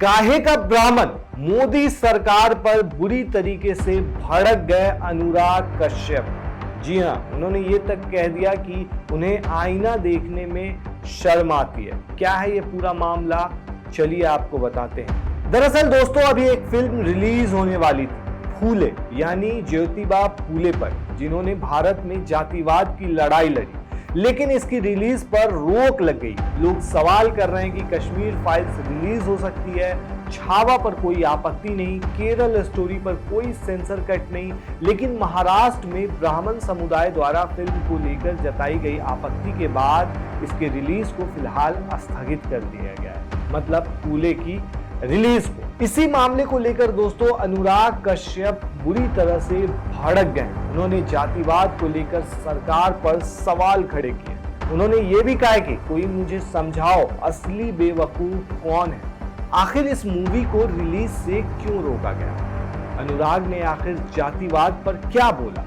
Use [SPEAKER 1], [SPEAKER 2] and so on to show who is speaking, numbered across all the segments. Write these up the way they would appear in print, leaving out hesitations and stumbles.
[SPEAKER 1] काहे का ब्राह्मण मोदी सरकार पर बुरी तरीके से भड़क गए अनुराग कश्यप। जी हां, उन्होंने ये तक कह दिया कि उन्हें आईना देखने में शर्म आती है। क्या है ये पूरा मामला, चलिए आपको बताते हैं। दरअसल दोस्तों, अभी एक फिल्म रिलीज होने वाली थी, फूले यानी ज्योतिबा फूले पर, जिन्होंने भारत में जातिवाद की लड़ाई लड़ी, लेकिन इसकी रिलीज पर रोक लग गई। लोग सवाल कर रहे हैं कि कश्मीर फाइल्स रिलीज हो सकती है, छावा पर कोई आपत्ति नहीं, केरल स्टोरी पर कोई सेंसर कट नहीं, लेकिन महाराष्ट्र में ब्राह्मण समुदाय द्वारा फिल्म को लेकर जताई गई आपत्ति के बाद इसके रिलीज को फिलहाल स्थगित कर दिया गया है, मतलब फूले की रिलीज को। इसी मामले को लेकर दोस्तों अनुराग कश्यप बुरी तरह से भड़क गए। उन्होंने जातिवाद को लेकर सरकार पर सवाल खड़े किए। उन्होंने ये भी कहा कि कोई मुझे समझाओ असली बेवकूफ कौन है, आखिर इस मूवी को रिलीज से क्यों रोका गया। अनुराग ने आखिर जातिवाद पर क्या बोला।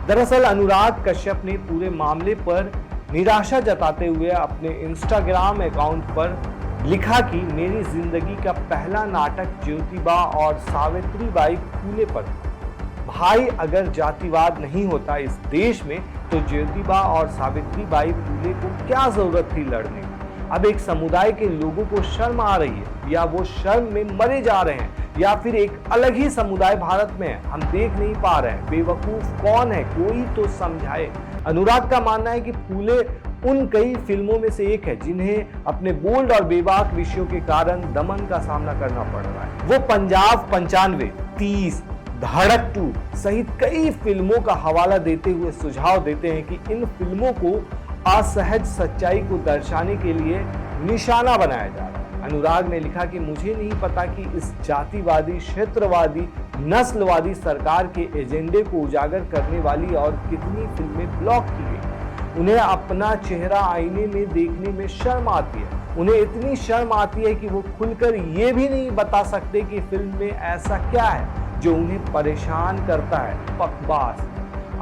[SPEAKER 1] दरअसल अनुराग कश्यप ने पूरे मामले पर निराशा जताते हुए अपने इंस्टाग्राम अकाउंट पर लिखा कि मेरी जिंदगी का पहला नाटक ज्योतिबा और सावित्रीबाई फूले पर था। भाई, अगर जातिवाद नहीं होता इस देश में तो ज्योतिबा और सावित्रीबाई फूले को क्या जरूरत थी लड़ने की। अब एक समुदाय के लोगों को शर्म आ रही है, या वो शर्म में मरे जा रहे हैं, या फिर एक अलग ही समुदाय भारत में है, हम देख नहीं पा रहे हैं। बेवकूफ कौन है, कोई तो समझाए। अनुराग का मानना है कि फूले उन कई फिल्मों में से एक है जिन्हें अपने बोल्ड और बेबाक विषयों के कारण दमन का सामना करना पड़ रहा है। वो पंजाब 95, 30, धड़क 2 सहित कई फिल्मों का हवाला देते हुए सुझाव देते हैं कि इन फिल्मों को असहज सच्चाई को दर्शाने के लिए निशाना बनाया जा रहा है। अनुराग ने लिखा कि मुझे नहीं पता कि इस जातिवादी, क्षेत्रवादी, नस्लवादी सरकार के एजेंडे को उजागर करने वाली और कितनी फिल्में ब्लॉक की गई। उन्हें अपना चेहरा आईने में देखने में शर्म आती है। उन्हें इतनी शर्म आती है कि वो खुलकर ये भी नहीं बता सकते कि फिल्म में ऐसा क्या है जो उन्हें परेशान करता है। बकवास।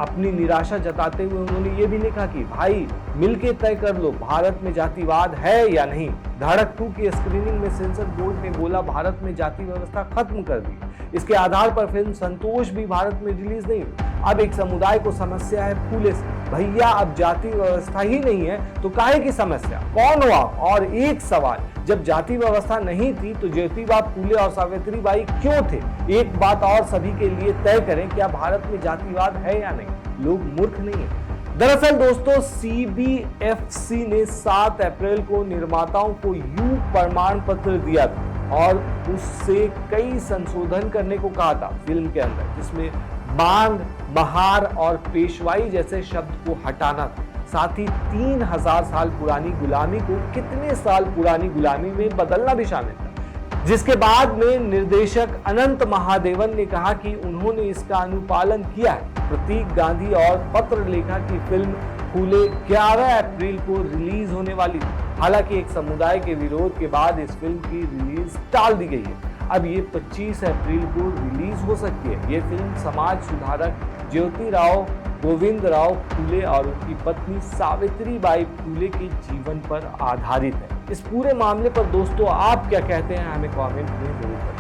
[SPEAKER 1] अपनी निराशा जताते हुए उन्होंने ये भी लिखा कि भाई मिलके तय कर लो, भारत में जातिवाद है या नहीं। धड़क 2 की स्क्रीनिंग में सेंसर बोर्ड ने बोला भारत में जाति व्यवस्था खत्म कर दी। इसके आधार पर फिल्म संतोष भी भारत में रिलीज नहीं हुई। अब एक समुदाय को समस्या है फूले से। भैया, अब जाति व्यवस्था ही नहीं है तो काहे की समस्या, कौन हुआ। और एक सवाल, जब जाति व्यवस्था नहीं थी तो ज्योतिबा फूले और सावित्रीबाई क्यों थे। एक बात और सभी के लिए तय करें, क्या भारत में जातिवाद है या नहीं। लोग मूर्ख नहीं है। दरअसल दोस्तों, CBFC ने 7 अप्रैल को निर्माताओं को यू प्रमाण पत्र दिया था और उससे कई संशोधन करने को कहा था फिल्म के अंदर, जिसमें बांग, महार और पेशवाई जैसे शब्द को हटाना था। साथ ही 3000 साल पुरानी गुलामी को कितने साल पुरानी गुलामी में बदलना भी शामिल था। जिसके बाद में निर्देशक अनंत महादेवन ने कहा कि उन्होंने इसका अनुपालन किया है। प्रतीक गांधी और पत्र लेखा की फिल्म फूले 11 अप्रैल को रिलीज होने वाली थी। हालांकि एक समुदाय के विरोध के बाद इस फिल्म की रिलीज टाल दी गई है। अब ये 25 अप्रैल को रिलीज हो सकती है। ये फिल्म समाज सुधारक ज्योतिराव गोविंदराव फूले और उनकी पत्नी सावित्रीबाई फूले के जीवन पर आधारित है। इस पूरे मामले पर दोस्तों आप क्या कहते हैं, हमें कमेंट में जरूर बताएं।